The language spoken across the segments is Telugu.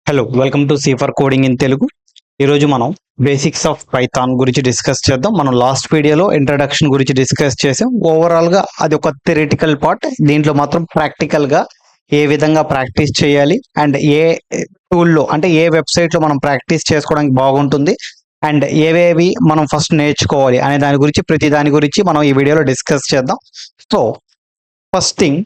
Hello welcome to C for coding in Telugu. ఈరోజు మనం బేసిక్స్ ఆఫ్ పైథాన్ గురించి డిస్కస్ చేద్దాం. మనం లాస్ట్ వీడియోలో ఇంట్రడక్షన్ గురించి డిస్కస్ చేసాం. ఓవరాల్గా అది ఒక థియరిటికల్ పార్ట్. దీంట్లో మాత్రం ప్రాక్టికల్గా ఏ విధంగా ప్రాక్టీస్ చేయాలి అండ్ ఏ టూల్లో అంటే ఏ వెబ్సైట్లో మనం ప్రాక్టీస్ చేసుకోవడానికి బాగుంటుంది అండ్ ఏవేవి మనం ఫస్ట్ నేర్చుకోవాలి అనే దాని గురించి ప్రతి దాని గురించి మనం ఈ వీడియోలో డిస్కస్ చేద్దాం. సో ఫస్ట్ థింగ్,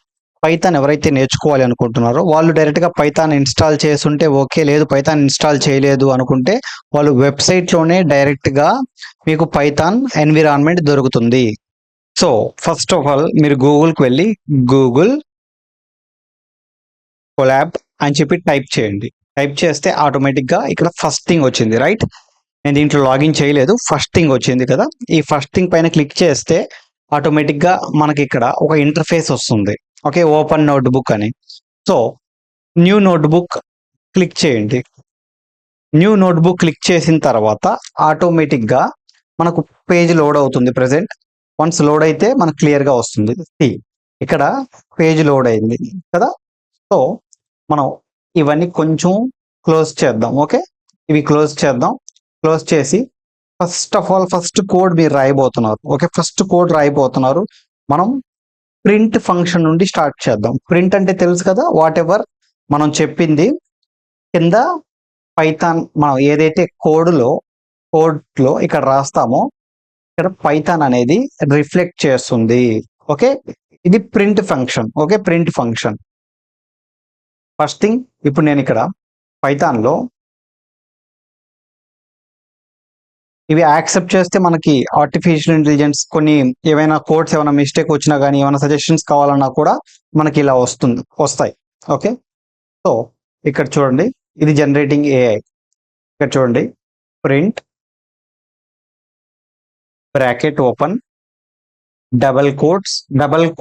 పైథాన్ ఎవరైతే నేర్చుకోవాలి అనుకుంటున్నారో వాళ్ళు డైరెక్ట్గా పైథాన్ ఇన్స్టాల్ చేసుంటే ఓకే, లేదు పైథాన్ ఇన్స్టాల్ చేయలేదు అనుకుంటే వాళ్ళు వెబ్సైట్లోనే డైరెక్ట్గా మీకు పైథాన్ ఎన్విరాన్మెంట్ దొరుకుతుంది. సో ఫస్ట్ ఆఫ్ ఆల్ మీరు గూగుల్కి వెళ్ళి గూగుల్ కొలాబ్ అని చెప్పి టైప్ చేయండి. టైప్ చేస్తే ఆటోమేటిక్గా ఇక్కడ ఫస్ట్ థింగ్ వచ్చింది, రైట్? నేను దీంట్లో లాగిన్ చేయలేదు, ఫస్ట్ థింగ్ వచ్చింది కదా. ఈ ఫస్ట్ థింగ్ పైన క్లిక్ చేస్తే ఆటోమేటిక్గా మనకి ఇక్కడ ఒక ఇంటర్ఫేస్ వస్తుంది. ఓకే, ఓపెన్ నోట్బుక్ అని. సో న్యూ నోట్బుక్ క్లిక్ చేయండి. న్యూ నోట్బుక్ క్లిక్ చేసిన తర్వాత ఆటోమేటిక్గా మనకు పేజ్ లోడ్ అవుతుంది. ప్రెసెంట్ వన్స్ లోడ్ అయితే మనకు క్లియర్గా వస్తుంది. ఇక్కడ పేజ్ లోడ్ అయింది కదా. సో మనం ఇవన్నీ కొంచెం క్లోజ్ చేద్దాం. ఓకే, ఇవి క్లోజ్ చేద్దాం. క్లోజ్ చేసి first of all first code మీరు రాయబోతున్నారు. ఓకే, ఫస్ట్ కోడ్ రాయబోతున్నారు. మనం ప్రింట్ ఫంక్షన్ నుండి స్టార్ట్ చేద్దాం. ప్రింట్ అంటే తెలుసు కదా, వాట్ ఎవర్ మనం చెప్పింది కింద పైథాన్ మనం ఏదైతే కోడ్లో ఇక్కడ రాస్తామో ఇక్కడ పైథాన్ అనేది రిఫ్లెక్ట్ చేస్తుంది. ఓకే, ఇది print function. Okay, print function. First thing, ఇప్పుడు నేను ఇక్కడ పైథాన్లో ఇవి యాక్సెప్ట్ చేస్తే మనకి ఆర్టిఫిషియల్ ఇంటెలిజెన్స్ కొన్ని ఏమైనా కోడ్స్ ఏమైనా మిస్టేక్ వచ్చినా కానీ ఏమైనా సజెషన్స్ కావాలన్నా కూడా మనకి ఇలా వస్తాయి. ఓకే, సో ఇక్కడ చూడండి, ఇది జనరేటింగ్ ఏఐ. ఇక్కడ చూడండి, print bracket open double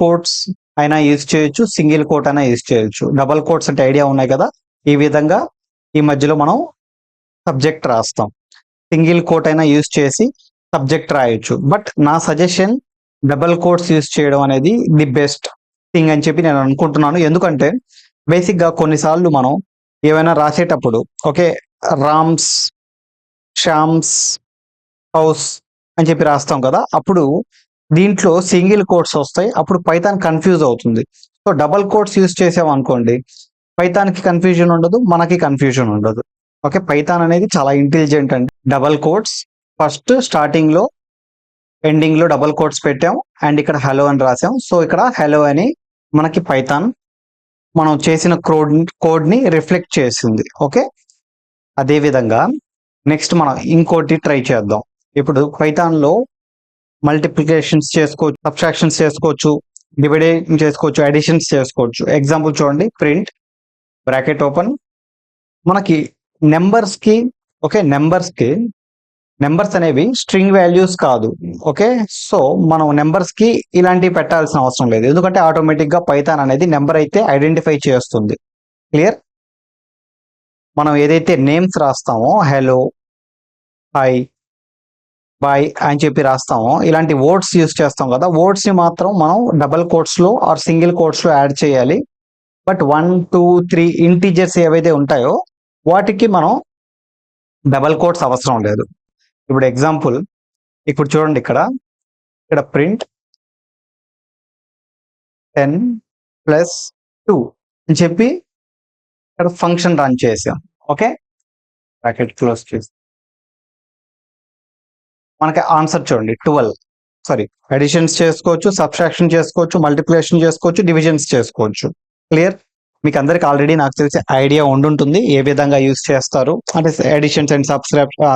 quotes అయినా యూజ్ చేయొచ్చు, సింగిల్ కోట్ అయినా యూజ్ చేయొచ్చు. డబల్ కోట్స్ అంటే ఐడియా ఉన్నాయి కదా, ఈ విధంగా ఈ మధ్యలో మనం సబ్జెక్ట్ రాస్తాం. సింగిల్ కోట్ అయినా యూజ్ చేసి సబ్జెక్ట్ రాయొచ్చు. బట్ నా సజెషన్ డబల్ కోట్స్ యూజ్ చేయడం అనేది ది బెస్ట్ థింగ్ అని చెప్పి నేను అనుకుంటున్నాను. ఎందుకంటే బేసిక్గా కొన్నిసార్లు మనం ఏమైనా రాసేటప్పుడు ఓకే, రామ్స్ శ్యామ్స్ హౌస్ అని చెప్పి రాస్తాం కదా, అప్పుడు దీంట్లో సింగిల్ కోట్స్ వస్తాయి. అప్పుడు పైథాన్ కన్ఫ్యూజ్ అవుతుంది. సో డబల్ కోట్స్ యూజ్ చేసాం అనుకోండి, పైథాన్కి కన్ఫ్యూజన్ ఉండదు, మనకి కన్ఫ్యూజన్ ఉండదు. ఓకే, పైథాన్ అనేది చాలా ఇంటెలిజెంట్ అండి. డబల్ కోట్స్ ఫస్ట్ స్టార్టింగ్ లో ఎండింగ్ లో డబల్ కోట్స్ పెట్టాం అండ్ ఇక్కడ హలో అని రాసాం. సో ఇక్కడ హలో అని మనకి పైథాన్ మనం చేసిన కోడ్ ని రిఫ్లెక్ట్ చేసింది. ఓకే, అదే విధంగా నెక్స్ట్ మనం ఇంకోటి ట్రై చేద్దాం. ఇప్పుడు పైథాన్ లో మల్టిప్లికేషన్స్ చేసుకోవచ్చు, సబ్ట్రాక్షన్స్ చేసుకోవచ్చు, డివైడింగ్ చేసుకోవచ్చు, అడిషన్స్ చేసుకోవచ్చు. ఎగ్జాంపుల్ చూడండి, ప్రింట్ బ్రాకెట్ ఓపెన్ మనకి నెంబర్స్ కి ఓకే, నెంబర్స్ అనేవి స్ట్రింగ్ వాల్యూస్ కాదు. ఓకే, సో మనం నెంబర్స్ కి ఇలాంటివి పెట్టాల్సిన అవసరం లేదు, ఎందుకంటే ఆటోమేటిక్ గా పైథాన్ అనేది నెంబర్ అయితే ఐడెంటిఫై చేస్తుంది. క్లియర్? మనం ఏదైతే నేమ్స్ రాస్తామో హలో, హాయ్, బాయ్ అని చెప్పి రాస్తామో ఇలాంటి వర్డ్స్ యూస్ చేస్తాం కదా, వర్డ్స్ ని మాత్రం మనం డబల్ కోట్స్ లో ఆర్ సింగిల్ కోట్స్ లో యాడ్ చేయాలి. బట్ 1, 2, 3 ఇంటీజర్స్ ఏవైతే ఉంటాయో వాటికి మనం డబల్ కోట్స్ అవసరం లేదు. ఇప్పుడు ఎగ్జాంపుల్, ఇప్పుడు చూడండి, ఇక్కడ ప్రింట్ 10+2 అని చెప్పి ఇక్కడ ఫంక్షన్ రన్ చేసాం. ఓకే, బ్రాకెట్ క్లోజ్ చేసి మనకి ఆన్సర్ చూడండి 12. సారీ, అడిషన్స్ చేసుకోవచ్చు, సబ్ట్రాక్షన్ చేసుకోవచ్చు, మల్టిప్లికేషన్ చేసుకోవచ్చు, డివిజన్స్ చేసుకోవచ్చు. క్లియర్? మీకు అందరికి ఆల్రెడీ నాకు తెలిసి ఐడియా ఉండుంటుంది ఏ విధంగా యూజ్ చేస్తారు అంటే అడిషన్స్ అండ్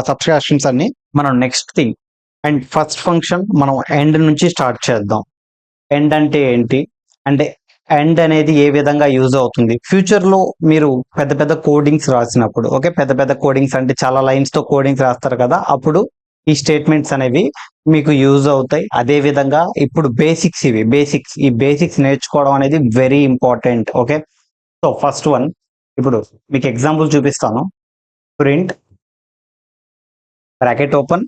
సబ్ట్రాక్షన్స్ అన్ని. మనం next thing and first function మనం ఎండ్ నుంచి స్టార్ట్ చేద్దాం. ఎండ్ అంటే ఏంటి అంటే ఎండ్ అనేది ఏ విధంగా యూజ్ అవుతుంది ఫ్యూచర్ లో మీరు పెద్ద పెద్ద కోడింగ్స్ రాసినప్పుడు. ఓకే, పెద్ద పెద్ద కోడింగ్స్ అంటే చాలా లైన్స్ తో కోడింగ్స్ రాస్తారు కదా, అప్పుడు ఈ స్టేట్మెంట్స్ అనేవి మీకు యూజ్ అవుతాయి. అదే విధంగా ఇప్పుడు ఈ బేసిక్స్ నేర్చుకోవడం అనేది very important. Okay, so first one, ఇప్పుడు మీకు ఎగ్జాంపుల్ చూపిస్తాను. Print bracket open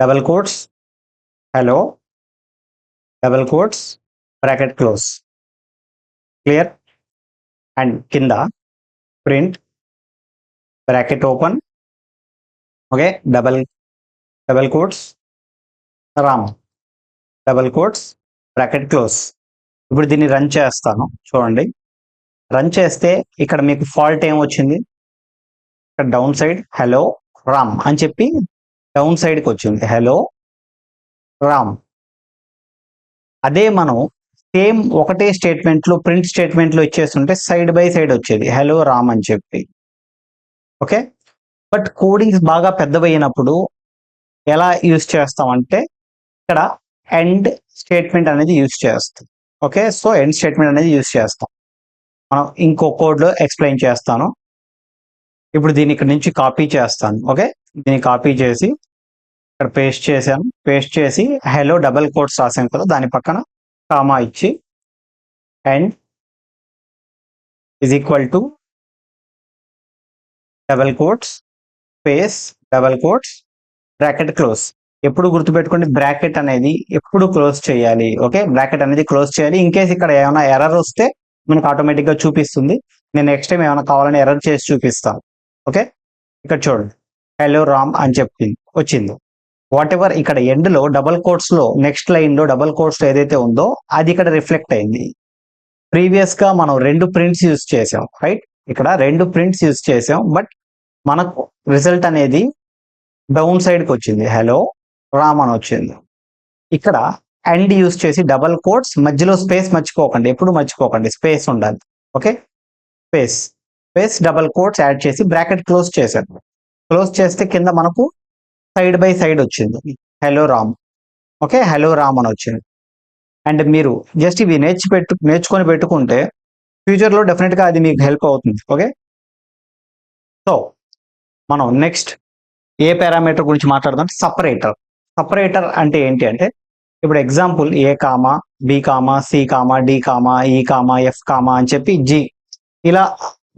double quotes hello double quotes bracket close. Clear? And కింద print bracket open, okay, double quotes Ram, double quotes bracket close. ఇప్పుడు దీన్ని రన్ చేస్తాను చూడండి. రన్ చేస్తే ఇక్కడ మీకు ఫాల్ట్ ఏం వచ్చింది, ఇక్కడ డౌన్ సైడ్ హలో రామ్ అని చెప్పి డౌన్ సైడ్కి వచ్చింది హలో రామ్. అదే మనం సేమ్ ఒకటే స్టేట్మెంట్ లో ప్రింట్ స్టేట్మెంట్ లో ఇచ్చేస్తుంటే సైడ్ బై సైడ్ వచ్చేది హలో రామ్ అని చెప్పి. ఓకే, బట్ కోడింగ్స్ బాగా పెద్దవైనప్పుడు ఎలా యూజ్ చేస్తామంటే ఇక్కడ ఎండ్ స్టేట్మెంట్ అనేది యూజ్ చేస్తాం. ఓకే, సో ఎండ్ స్టేట్మెంట్ అనేది యూజ్ చేస్తాం. మనం ఇంకో కోడ్ లో ఎక్స్ప్లెయిన్ చేస్తాను. ఇప్పుడు దీన్ని ఇక్కడ నుంచి కాపీ చేస్తాను. ఓకే, దీన్ని కాపీ చేసి ఇక్కడ పేస్ట్ చేశాను. పేస్ట్ చేసి హలో డబల్ కోట్స్ రాసాను కదా, దాని పక్కన కామా ఇచ్చి end is equal to double quotes space double quotes bracket close. ఎప్పుడు గుర్తుపెట్టుకోండి, బ్రాకెట్ అనేది ఎప్పుడు క్లోజ్ చేయాలి. ఓకే, బ్రాకెట్ అనేది క్లోజ్ చేయాలి. ఇన్ కేస్ ఇక్కడ ఏమైనా ఎర్రర్ వస్తే మనకు ఆటోమేటిక్ గా చూపిస్తుంది. నేను నెక్స్ట్ టైం ఏమైనా కావాలని ఎర్రర్ చేసి చూపిస్తాను. ఓకే, ఇక్కడ చూడండి హలో రామ్ అని చెప్పింది వచ్చింది. వాట్ ఎవర్ ఇక్కడ ఎండ్ లో డబల్ కోట్స్ లో నెక్స్ట్ లైన్ లో డబల్ కోట్స్ లో ఏదైతే ఉందో అది ఇక్కడ రిఫ్లెక్ట్ అయింది. ప్రీవియస్ గా మనం 2 ప్రింట్స్ యూజ్ చేసాం, రైట్? ఇక్కడ 2 ప్రింట్స్ యూజ్ చేసాం, బట్ మనకు రిజల్ట్ అనేది డౌన్ సైడ్ కి వచ్చింది హలో రామ్ అని వచ్చింది. ఇక్కడ అండ్ యూజ్ చేసి డబల్ కోట్స్ మధ్యలో స్పేస్ మర్చిపోకండి, ఎప్పుడు మర్చిపోకండి, స్పేస్ ఉండాలి. Okay, space space double quotes add చేసి బ్రాకెట్ క్లోజ్ చేశాను. క్లోజ్ చేస్తే కింద మనకు సైడ్ బై సైడ్ వచ్చింది hello Ram. Okay, hello Ram అని వచ్చింది. అండ్ మీరు జస్ట్ ఇవి నేర్చుకొని పెట్టుకుంటే ఫ్యూచర్ లో డెఫినెట్ గా అది మీకు హెల్ప్ అవుతుంది. ఓకే, సో మనం నెక్స్ట్ ఏ పారామీటర్ గురించి మాట్లాడుతాం, సపరేటర్. సపరేటర్ అంటే ఏంటి అంటే ఇప్పుడు example A comma B comma C comma D comma E comma F comma అని చెప్పి జి, ఇలా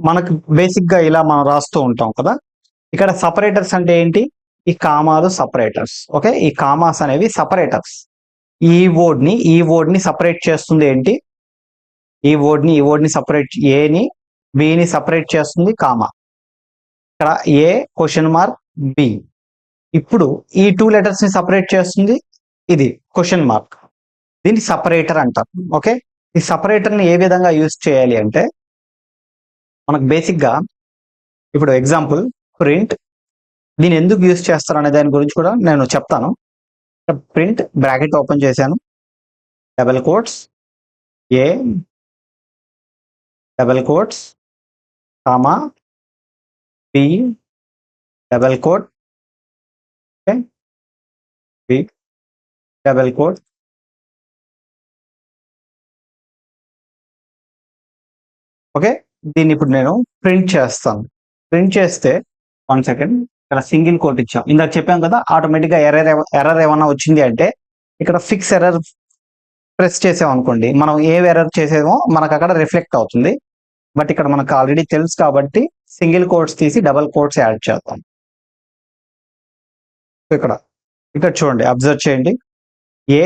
మనకు బేసిక్ గా ఇలా మనం రాస్తూ ఉంటాం కదా. ఇక్కడ సపరేటర్స్ అంటే ఏంటి, ఈ కామాలు సపరేటర్స్. ఓకే, ఈ కామాస్ అనేవి సపరేటర్స్. ఈ వర్డ్ ని సపరేట్ చేస్తుంది ఏంటి, ఈ వర్డ్ ని సపరేట్, ఏని బిని సపరేట్ చేస్తుంది కామా. ఇక్కడ ఏ క్వశ్చన్ మార్క్ బి. ఇప్పుడు ఈ 2 లెటర్స్ ని సపరేట్ చేస్తుంది ఇది క్వశ్చన్ మార్క్. దీన్ని సపరేటర్ అంటారు. ఓకే, ఈ సపరేటర్ ని ఏ విధంగా యూజ్ చేయాలి అంటే మనకు బేసిక్ గా ఇప్పుడు ఎగ్జాంపుల్ ప్రింట్, దీన్ని ఎందుకు యూజ్ చేస్తారు అనే దాని గురించి కూడా నేను చెప్తాను. ప్రింట్ బ్రాకెట్ ఓపెన్ చేశాను, double quotes A double quotes comma B double quote, okay, B double quote, okay. దీన్ని ఇప్పుడు నేను ప్రింట్ చేస్తాను. ప్రింట్ చేస్తే 1 సెకండ్, ఇక్కడ సింగిల్ కోట్ ఇచ్చాం. ఇందాక చెప్పాం కదా, ఆటోమేటిక్ గా ఎర్రర్ ఏమన్నా వచ్చింది అంటే ఇక్కడ ఫిక్స్ ఎర్రర్ ప్రెస్ చేసాం అనుకోండి, మనం ఏ ఎర్రర్ చేసేమో మనకు అక్కడ రిఫ్లెక్ట్ అవుతుంది. బట్ ఇక్కడ మనకు ఆల్రెడీ తెలుసు కాబట్టి సింగిల్ కోట్స్ తీసి డబల్ కోట్స్ యాడ్ చేద్దాం. ఇక్కడ చూడండి, అబ్జర్వ్ చేయండి, ఏ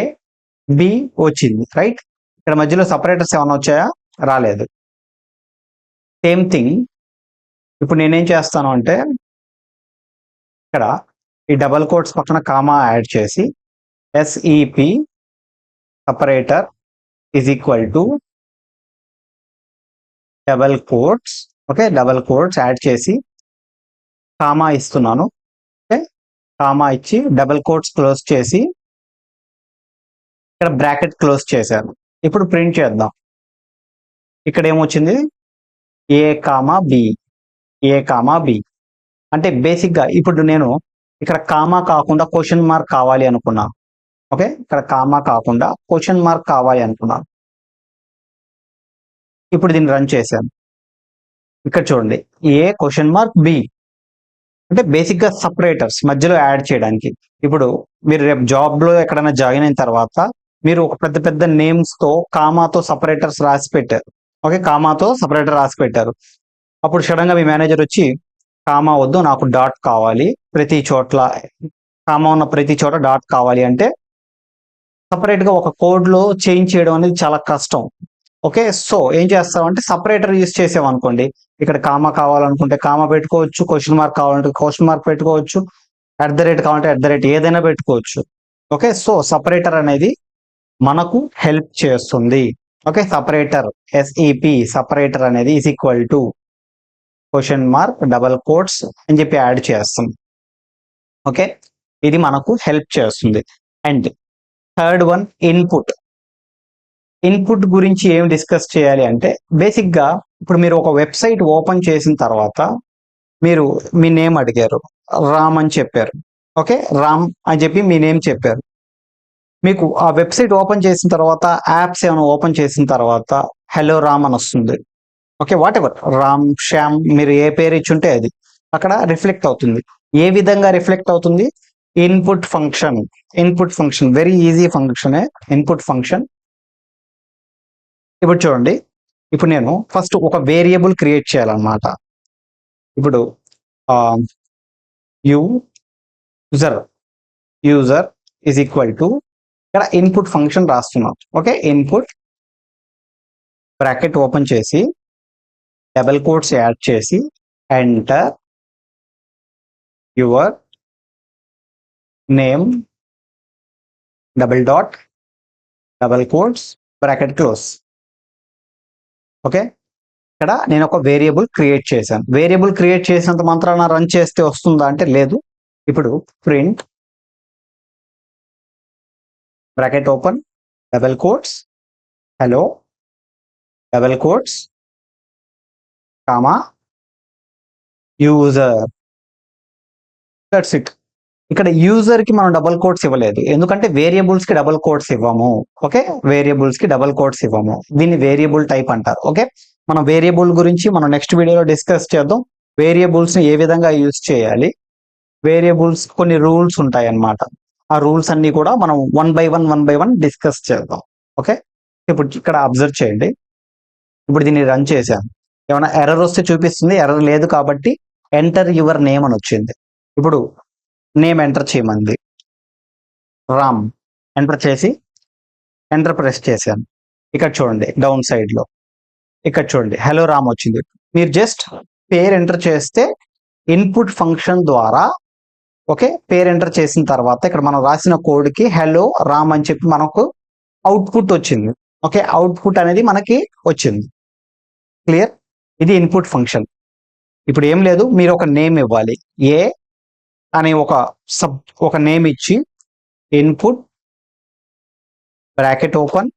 బి వచ్చింది, రైట్? ఇక్కడ మధ్యలో సపరేటర్స్ ఏమైనా వచ్చాయా, రాలేదు. సేమ్ థింగ్ ఇప్పుడు నేనేం చేస్తాను అంటే ఇక్కడ ఈ డబల్ కోట్స్ పక్కన కామా యాడ్ చేసి SEP separator is equal to double quotes, okay, double quotes add చేసి కామా ఇస్తున్నాను. ఓకే, కామా ఇచ్చి డబల్ కోట్స్ క్లోజ్ చేసి ఇక్కడ బ్రాకెట్ క్లోజ్ చేశాను. ఇప్పుడు ప్రింట్ చేద్దాం. ఇక్కడ ఏమొచ్చింది, ఏ కామా బి, ఏ కామా బి. అంటే బేసిక్ గా ఇప్పుడు నేను ఇక్కడ కామా కాకుండా క్వశ్చన్ మార్క్ కావాలి అనుకున్నాను. ఓకే, ఇక్కడ కామా కాకుండా క్వశ్చన్ మార్క్ కావాలి అనుకున్నాను. ఇప్పుడు దీన్ని రన్ చేశాను. ఇక్కడ చూడండి, ఏ క్వశ్చన్ మార్క్ బి అంటే బేసిక్ గా సపరేటర్స్ మధ్యలో యాడ్ చేయడానికి. ఇప్పుడు మీరు రేపు జాబ్ లో ఎక్కడైనా జాయిన్ అయిన తర్వాత మీరు ఒక పెద్ద పెద్ద నేమ్స్ తో కామాతో సపరేటర్స్ రాసి పెట్టారు. ఓకే, కామాతో సపరేటర్ రాసి పెట్టారు. అప్పుడు సడన్ గా మీ మేనేజర్ వచ్చి కామా వద్దు, నాకు డాట్ కావాలి, ప్రతి చోట్ల కామా ఉన్న ప్రతి చోట డాట్ కావాలి అంటే సపరేట్ గా ఒక కోడ్ లో చేంజ్ చేయడం అనేది చాలా కష్టం. ఓకే, సో ఏం చేస్తామంటే సపరేటర్ యూజ్ చేసాం అనుకోండి, ఇక్కడ కామా కావాలనుకుంటే కామా పెట్టుకోవచ్చు, క్వశ్చన్ మార్క్ కావాలంటే క్వశ్చన్ మార్క్ పెట్టుకోవచ్చు, కావాలంటే ఏదైనా పెట్టుకోవచ్చు. ఓకే, సో సపరేటర్ అనేది మనకు హెల్ప్ చేస్తుంది. ఓకే, సపరేటర్ ఎస్ఈపి సపరేటర్ అనేది is equal to question mark double quotes అని చెప్పి యాడ్ చేస్తాం. ఓకే, ఇది మనకు హెల్ప్ చేస్తుంది. And third one input. Input గురించి ఏం డిస్కస్ చేయాలి అంటే, బేసిక్ గా ఇప్పుడు మీరు ఒక వెబ్సైట్ ఓపెన్ చేసిన తర్వాత మీరు మీ నేమ్ అడిగారు, రామ్ అని చెప్పారు. ఓకే, రామ్ అని చెప్పి మీ నేమ్ చెప్పారు. మీకు ఆ వెబ్సైట్ ఓపెన్ చేసిన తర్వాత యాప్స్ ఏమైనా ఓపెన్ చేసిన తర్వాత హలో రామ్ అని వస్తుంది. Okay, what ever, Ram, Shyam, మీరు ఏ పేరు ఇచ్చుంటే అది అక్కడ రిఫ్లెక్ట్ అవుతుంది. ఏ విధంగా రిఫ్లెక్ట్ అవుతుంది? Input function very easy function. Input function. ఇప్పుడు చూడండి, ఇప్పుడు నేను ఫస్ట్ ఒక వేరియబుల్ క్రియేట్ చేయాలన్నమాట. ఇప్పుడు యూజర్ ఈజ్ ఈక్వల్ టు ఇక్కడ ఇన్పుట్ ఫంక్షన్ రాస్తున్నాం. ఓకే, ఇన్పుట్ బ్రాకెట్ ఓపెన్ చేసి డబల్ కోట్స్ యాడ్ చేసి enter your name double dot double quotes bracket close. Okay, ఇక్కడ నేను ఒక వేరియబుల్ క్రియేట్ చేశాను. వేరియబుల్ క్రియేట్ చేసినంత మాత్రాన రన్ చేస్తే వస్తుందా అంటే లేదు. ఇప్పుడు print bracket open double quotes hello double quotes comma user. That's it. ఇక్కడ యూజర్ కి మనం డబల్ కోట్స్ ఇవ్వలేదు, ఎందుకంటే వేరియబుల్స్ కి డబల్ కోట్స్ ఇవ్వము. ఓకే, వేరియబుల్స్ కి డబల్ కోట్స్ ఇవ్వము, దీన్ని వేరియబుల్ టైప్ అంటారు. ఓకే, మనం వేరియబుల్ గురించి మనం నెక్స్ట్ వీడియోలో డిస్కస్ చేద్దాం. వేరియబుల్స్ ని ఏ విధంగా యూజ్ చేయాలి, వేరియబుల్స్ కొన్ని రూల్స్ ఉంటాయి అన్నమాట. ఆ రూల్స్ అన్ని కూడా మనం వన్ బై వన్ డిస్కస్ చేద్దాం. ఓకే, ఇప్పుడు ఇక్కడ అబ్జర్వ్ చేయండి. ఇప్పుడు దీన్ని రన్ చేశాను, ఏమైనా ఎర్రర్ వస్తే చూపిస్తుంది. ఎర్రర్ లేదు కాబట్టి ఎంటర్ యువర్ నేమ్ అని వచ్చింది. ఇప్పుడు నేమ్ ఎంటర్ చేయమంది, రామ్. ఎంటర్ చేసి ఎంటర్ ప్రెస్ చేశాను. ఇక్కడ చూడండి డౌన్ సైడ్ లో ఇక్కడ చూడండి హలో రామ్ వచ్చింది. మీరు జస్ట్ పేరు ఎంటర్ చేస్తే ఇన్పుట్ ఫంక్షన్ ద్వారా, ఓకే, పేరు ఎంటర్ చేసిన తర్వాత ఇక్కడ మనం రాసిన కోడ్ కి హలో రామ్ అని చెప్పి మనకు అవుట్పుట్ వచ్చింది. ఓకే, అవుట్పుట్ అనేది మనకి వచ్చింది. క్లియర్? ఇది ఇన్పుట్ ఫంక్షన్. ఇప్పుడు ఏం లేదు, మీరు ఒక నేమ్ ఇవ్వాలి. ఏ అనే ఒక నేమ్ ఇచ్చి input bracket open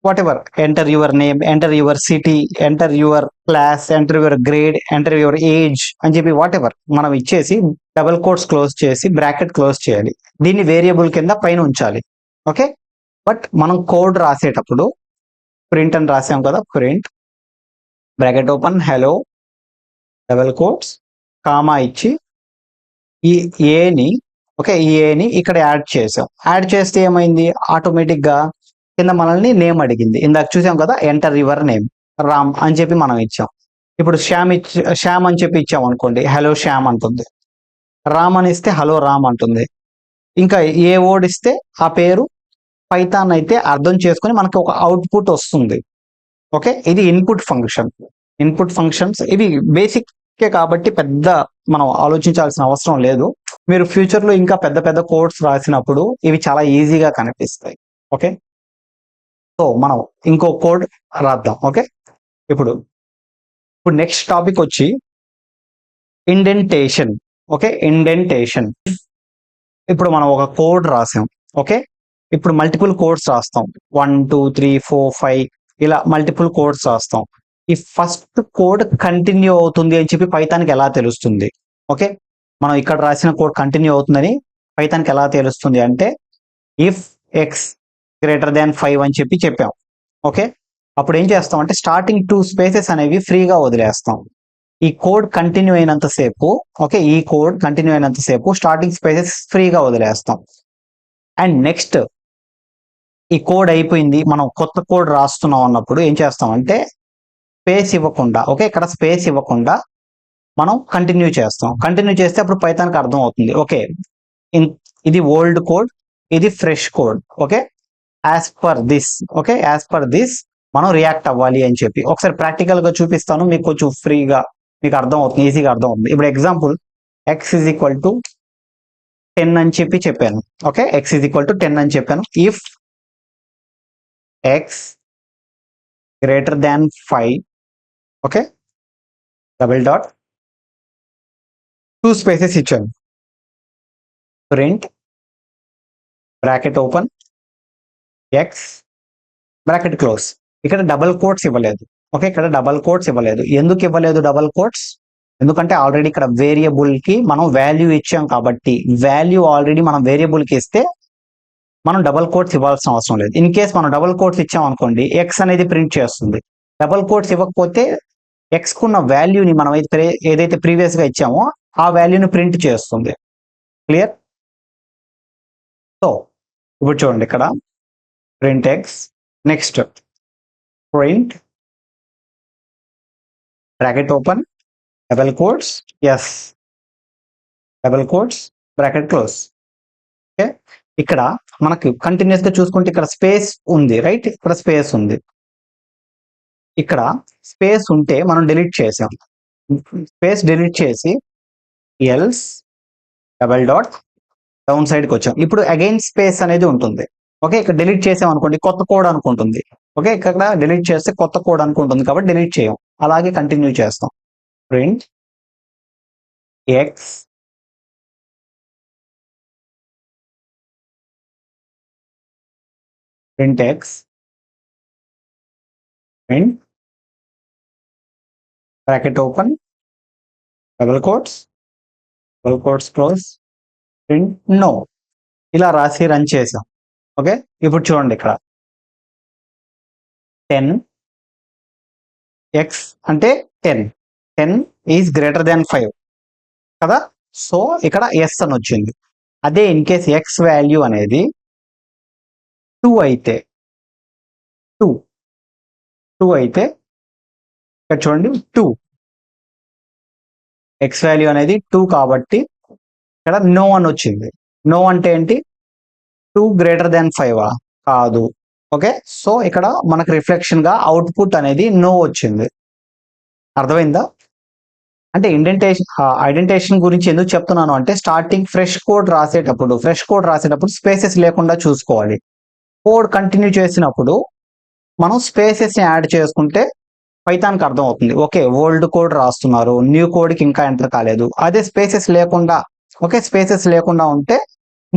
whatever, enter your name, enter your city, enter your class, enter your grade, enter your age అని చెప్పి వాట్ ఎవర్ మనం ఇచ్చేసి డబుల్ కోట్స్ క్లోజ్ చేసి బ్రాకెట్ క్లోజ్ చేయాలి. దీన్ని వేరియబుల్ కింద పైన ఉంచాలి. ఓకే, బట్ మనం కోడ్ రాసేటప్పుడు ప్రింట్ అని రాసాం కదా, print bracket open hello double quotes comma ఇచ్చి ఈ ఏని, ఓకే, ఈ ఏని ఇక్కడ యాడ్ చేసాం. యాడ్ చేస్తే ఏమైంది, ఆటోమేటిక్ గా కింద మనల్ని నేమ్ అడిగింది. ఇందాక చూసాం కదా, ఎంటర్ యువర్ నేమ్ రామ్ అని చెప్పి మనం ఇచ్చాం. ఇప్పుడు శ్యామ్ అని చెప్పి ఇచ్చాం అనుకోండి, హలో శ్యామ్ అంటుంది. రామ్ అని ఇస్తే హలో రామ్ అంటుంది. ఇంకా ఏ వర్డ్ ఇస్తే ఆ పేరు పైథాన్ అయితే అర్థం చేసుకుని మనకి ఒక అవుట్పుట్ వస్తుంది. ఓకే, ఇది ఇన్పుట్ ఫంక్షన్స్ ఇవి బేసిక్ కాబట్టి పెద్ద మనం ఆలోచించాల్సిన అవసరం లేదు. మీరు ఫ్యూచర్ లో ఇంకా పెద్ద పెద్ద కోడ్స్ రాసినప్పుడు ఇవి చాలా ఈజీగా కనిపిస్తాయి. ఓకే, సో మనం ఇంకో కోడ్ రాద్దాం. ఓకే, ఇప్పుడు నెక్స్ట్ టాపిక్ వచ్చి ఇండెంటేషన్. Okay, indentation. ఇప్పుడు మనం ఒక కోడ్ రాసాం. ఓకే, ఇప్పుడు మల్టిపుల్ కోడ్స్ రాస్తాం. 1 2 3 4 5 ఇలా మల్టిపుల్ కోడ్స్ రాస్తాం. ఈ ఫస్ట్ కోడ్ కంటిన్యూ అవుతుంది అని చెప్పి పైథాన్కి ఎలా తెలుస్తుంది? ఓకే, మనం ఇక్కడ రాసిన కోడ్ కంటిన్యూ అవుతుందని పైథాన్కి ఎలా తెలుస్తుంది అంటే, ఇఫ్ ఎక్స్ గ్రేటర్ దాన్ 5 అని చెప్పి చెప్పాం. ఓకే, అప్పుడు ఏం చేస్తాం అంటే స్టార్టింగ్ 2 స్పేసెస్ అనేవి ఫ్రీగా వదిలేస్తాం. ఈ కోడ్ కంటిన్యూ అయినంతసేపు, ఓకే, ఈ కోడ్ కంటిన్యూ అయినంతసేపు స్టార్టింగ్ స్పేసెస్ ఫ్రీగా వదిలేస్తాం. అండ్ నెక్స్ట్ ఈ కోడ్ అయిపోయింది, మనం కొత్త కోడ్ రాస్తున్నాం అన్నప్పుడు ఏం చేస్తాం అంటే స్పేస్ ఇవ్వకుండా, ఓకే, ఇక్కడ స్పేస్ ఇవ్వకుండా మనం కంటిన్యూ చేస్తాం. కంటిన్యూ చేస్తే అప్పుడు పైథాన్కి అర్థం అవుతుంది, ఓకే, ఇది ఓల్డ్ కోడ్, ఇది fresh code. Okay, as per this, okay, as per this మనం రియాక్ట్ అవ్వాలి అని చెప్పి ఒకసారి ప్రాక్టికల్ గా చూపిస్తాను, మీకు కొంచెం ఫ్రీగా మీకు అర్థం అవుతుంది, ఈజీగా అర్థం అవుతుంది. ఇప్పుడు example X is equal to 10 అని చెప్పాను. Okay, X is equal to 10 అని చెప్పాను. If X greater than 5, okay, double dot 2 spaces ఇచ్చాను. Print bracket open X bracket close. ఇక్కడ డబల్ కోట్స్ ఇవ్వలేదు. ఓకే, ఇక్కడ డబల్ కోట్స్ ఇవ్వలేదు. ఎందుకు ఇవ్వలేదు డబల్ కోట్స్? ఎందుకంటే ఆల్రెడీ ఇక్కడ వేరియబుల్ కి మనం వాల్యూ ఇచ్చాం కాబట్టి, వాల్యూ ఆల్రెడీ మనం వేరియబుల్ కి ఇస్తే మనం డబల్ కోట్స్ ఇవ్వాల్సిన అవసరం లేదు. ఇన్ కేస్ మనం డబల్ కోట్స్ ఇచ్చాం అనుకోండి, ఎక్స్ అనేది ప్రింట్ చేస్తుంది. డబల్ కోట్స్ ఇవ్వకపోతే ఎక్స్ కున్న వాల్యూని మనం ఏదైతే ప్రీవియస్ గా ఇచ్చామో ఆ వాల్యూని ప్రింట్ చేస్తుంది. క్లియర్? సో ఇప్పుడు చూడండి, ఇక్కడ print x, next print bracket open double quotes s double quotes bracket close. Okay, ఇక్కడ మనకు కంటిన్యూస్ గా చూసుకుంటే ఇక్కడ స్పేస్ ఉంది, రైట్? ఇక్కడ స్పేస్ ఉంది. ఇక్కడ స్పేస్ ఉంటే మనం డిలీట్ చేసాం. స్పేస్ డిలీట్ చేసి else double dot down side కి వచ్చాం. ఇప్పుడు అగైన్ స్పేస్ అనేది ఉంటుంది. ఓకే, ఇక్కడ డిలీట్ చేసాం అనుకోండి, కొత్త కోడ్ అనుకుంటుంది. ఓకే, ఇక్కడ డిలీట్ చేస్తే కొత్త కోడ్ అనుకుంటుంది కాబట్టి డిలీట్ చేయం. అలాగే కంటిన్యూ చేస్తాం. Print x print x print bracket open double quotes close print no. ఇలా రాసి రన్ చేసాం. ఓకే, ఇప్పుడు చూడండి, ఇక్కడ 10 ఎక్స్ అంటే 10 ఈజ్ గ్రేటర్ దాన్ 5 కదా. సో ఇక్కడ ఎస్ అని వచ్చింది. అదే ఇన్ కేస్ ఎక్స్ వాల్యూ అనేది 2 అయితే 2 అయితే ఇక్కడ చూడండి 2 ఎక్స్ వాల్యూ అనేది 2 కాబట్టి ఇక్కడ నో అని వచ్చింది. నో అంటే ఏంటి? 2 గ్రేటర్ దాన్ 5 కాదు. ఓకే, సో ఇక్కడ మనకు రిఫ్లెక్షన్ గా అవుట్పుట్ అనేది నో వచ్చింది. అర్థమైందా? అంటే ఐడెంటిఫికేషన్ గురించి ఎందుకు చెప్తున్నాను అంటే, స్టార్టింగ్ ఫ్రెష్ కోడ్ రాసేటప్పుడు స్పేసెస్ లేకుండా చూసుకోవాలి. కోడ్ కంటిన్యూ చేసినప్పుడు మనం స్పేసెస్ ని యాడ్ చేసుకుంటే పైథాన్కి అర్థం అవుతుంది. ఓకే, ఓల్డ్ కోడ్ రాస్తున్నారు, న్యూ కోడ్ కి ఇంకా ఎంటర్ కాలేదు. అదే స్పేసెస్ లేకుండా ఉంటే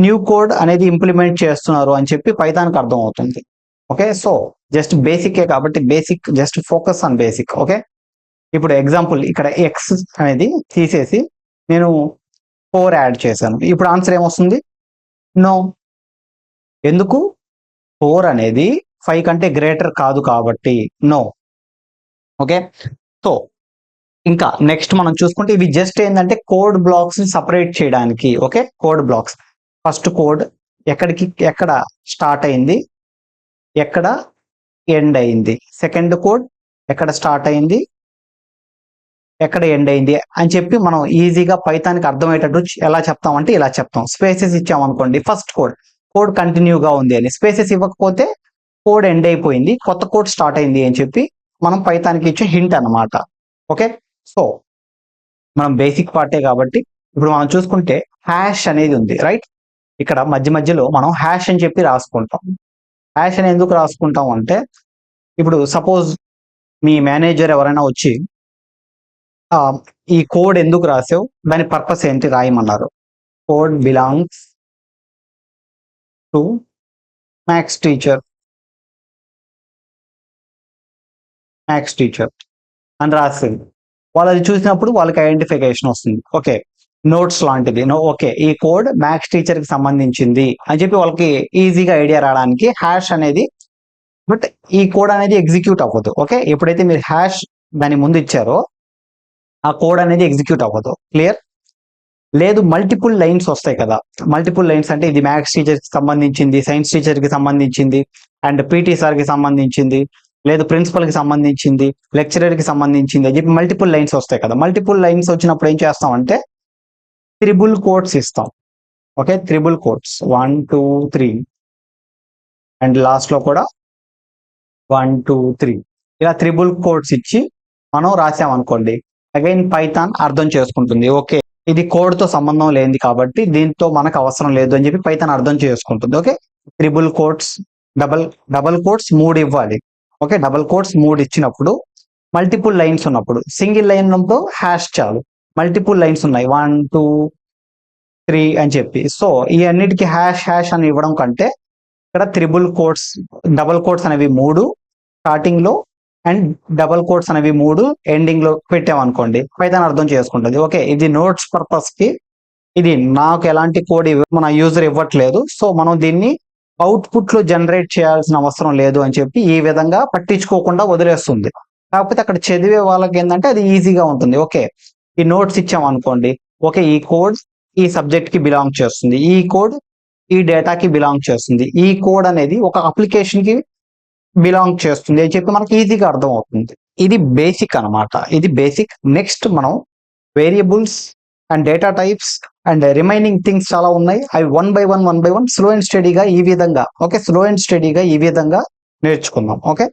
న్యూ కోడ్ అనేది ఇంప్లిమెంట్ చేస్తున్నారు అని చెప్పి పైథాన్కి అర్థం అవుతుంది. ఓకే, సో జస్ట్ బేసికే కాబట్టి just focus on basic. Okay, ఇప్పుడు ఎగ్జాంపుల్ ఇక్కడ ఎక్స్ అనేది తీసేసి నేను 4 యాడ్ చేశాను. ఇప్పుడు ఆన్సర్ ఏమొస్తుంది? నో. ఎందుకు? 4 అనేది 5 కంటే గ్రేటర్ కాదు కాబట్టి నో. ఓకే, సో ఇంకా నెక్స్ట్ మనం చూసుకుంటే ఇవి జస్ట్ ఏంటంటే కోడ్ బ్లాక్స్ ని సపరేట్ చేయడానికి. Okay, code blocks. First code ఎక్కడ స్టార్ట్ అయింది, ఎక్కడ ఎండ్ అయింది. సెకండ్ కోడ్ ఎక్కడ స్టార్ట్ అయింది, ఎక్కడ ఎండ్ అయింది అని చెప్పి మనం ఈజీగా పైథాన్కి అర్థమయ్యేటట్టు ఎలా చెప్తామంటే ఇలా చెప్తాం. స్పేసెస్ ఇచ్చామనుకోండి, ఫస్ట్ కోడ్ కంటిన్యూగా ఉంది అని. స్పేసెస్ ఇవ్వకపోతే కోడ్ ఎండ్ అయిపోయింది, కొత్త కోడ్ స్టార్ట్ అయింది అని చెప్పి మనం పైథాన్కి ఇచ్చే హింట్ అన్నమాట. ఓకే, సో మనం బేసిక్ పార్టే కాబట్టి ఇప్పుడు మనం చూసుకుంటే హ్యాష్ అనేది ఉంది, రైట్? ఇక్కడ మధ్యలో మనం హ్యాష్ అని చెప్పి రాసుకుంటాం. హ్యాష్ అని ఎందుకు రాసుకుంటాం అంటే, ఇప్పుడు సపోజ్ మీ మేనేజర్ ఎవరైనా వచ్చి ఈ కోడ్ ఎందుకు రాసావు, దాని పర్పస్ ఏంటి రాయమన్నారు. Code belongs to maths teacher అని రాసింది. వాళ్ళు అది చూసినప్పుడు వాళ్ళకి ఐడెంటిఫికేషన్ వస్తుంది. ఓకే, నోట్స్ లాంటిది. ఓకే, ఈ కోడ్ మ్యాథ్స్ టీచర్ కి సంబంధించింది అని చెప్పి వాళ్ళకి ఈజీగా ఐడియా రావడానికి హ్యాష్ అనేది. బట్ ఈ కోడ్ అనేది ఎగ్జిక్యూట్ అవ్వదు. ఓకే, ఎప్పుడైతే మీరు హ్యాష్ దాని ముందు ఇచ్చారో ఆ కోడ్ అనేది ఎగ్జిక్యూట్ అవ్వదు. క్లియర్? లేదు, మల్టిపుల్ లైన్స్ వస్తాయి కదా. మల్టిపుల్ లైన్స్ అంటే ఇది మ్యాథ్స్ టీచర్ కి సంబంధించింది, సైన్స్ టీచర్ కి సంబంధించింది, అండ్ పీటీ సార్ కి సంబంధించింది, లేదు ప్రిన్సిపల్ కి సంబంధించింది, లెక్చరర్ కి సంబంధించింది అని చెప్పి మల్టిపుల్ లైన్స్ వస్తాయి కదా. మల్టిపుల్ లైన్స్ వచ్చినప్పుడు ఏం చేస్తాం అంటే త్రిబుల్ కోట్స్ ఇస్తాం. Okay, triple quotes 1 2 3 and last లో కూడా 1 2 3 ఇలా త్రిబుల్ కోడ్స్ ఇచ్చి మనం రాసామనుకోండి, అగైన్ పైథాన్ అర్థం చేసుకుంటుంది. ఓకే, ఇది కోడ్ తో సంబంధం లేనిది కాబట్టి దీంతో మనకు అవసరం లేదు అని చెప్పి పైథాన్ అర్థం చేసుకుంటుంది. Okay, triple codes, double codes 3 ఇవ్వాలి. ఓకే, డబల్ కోడ్స్ 3 ఇచ్చినప్పుడు మల్టిపుల్ లైన్స్ ఉన్నప్పుడు, సింగిల్ లైన్ ఉన్నప్పుడు హ్యాష్ చాలు. మల్టిపుల్ లైన్స్ ఉన్నాయి 1 2 3 అని చెప్పి, సో ఈ అన్నిటికీ హ్యాష్ హ్యాష్ అని ఇవ్వడం కంటే ఇక్కడ త్రిబుల్ కోడ్స్, డబల్ కోడ్స్ అనేవి 3 స్టార్టింగ్ లో అండ్ డబల్ కోడ్స్ అనేవి 3 ఎండింగ్ లో పెట్టామనుకోండి, పైథాన్ అర్థం చేసుకుంటుంది. ఓకే, ఇది నోట్స్ పర్పస్ కి, ఇది నాకు ఎలాంటి కోడ్ మన యూజర్ ఇవ్వట్లేదు, సో మనం దీన్ని అవుట్పుట్ లో జనరేట్ చేయాల్సిన అవసరం లేదు అని చెప్పి ఈ విధంగా పట్టించుకోకుండా వదిలేస్తుంది. కాకపోతే అక్కడ చదివే వాళ్ళకి ఏంటంటే అది ఈజీగా ఉంటుంది. ఓకే, ఈ నోట్స్ ఇచ్చామనుకోండి, ఓకే ఈ కోడ్ ఈ సబ్జెక్ట్ కి బిలాంగ్ చేస్తుంది, ఈ కోడ్ ఈ డేటాకి బిలాంగ్ చేస్తుంది, ఈ కోడ్ అనేది ఒక అప్లికేషన్ కి బిలాంగ్ చేస్తుంది అని చెప్పి మనకి ఈజీగా అర్థం అవుతుంది. ఇది బేసిక్ అన్నమాట, ఇది బేసిక్. నెక్స్ట్ మనం variables and data types and remaining things చాలా ఉన్నాయి. అవి one by one slow and స్టడీగా ఈ విధంగా, ఓకే స్లో అండ్ స్టడీగా ఈ విధంగా నేర్చుకుందాం. ఓకే.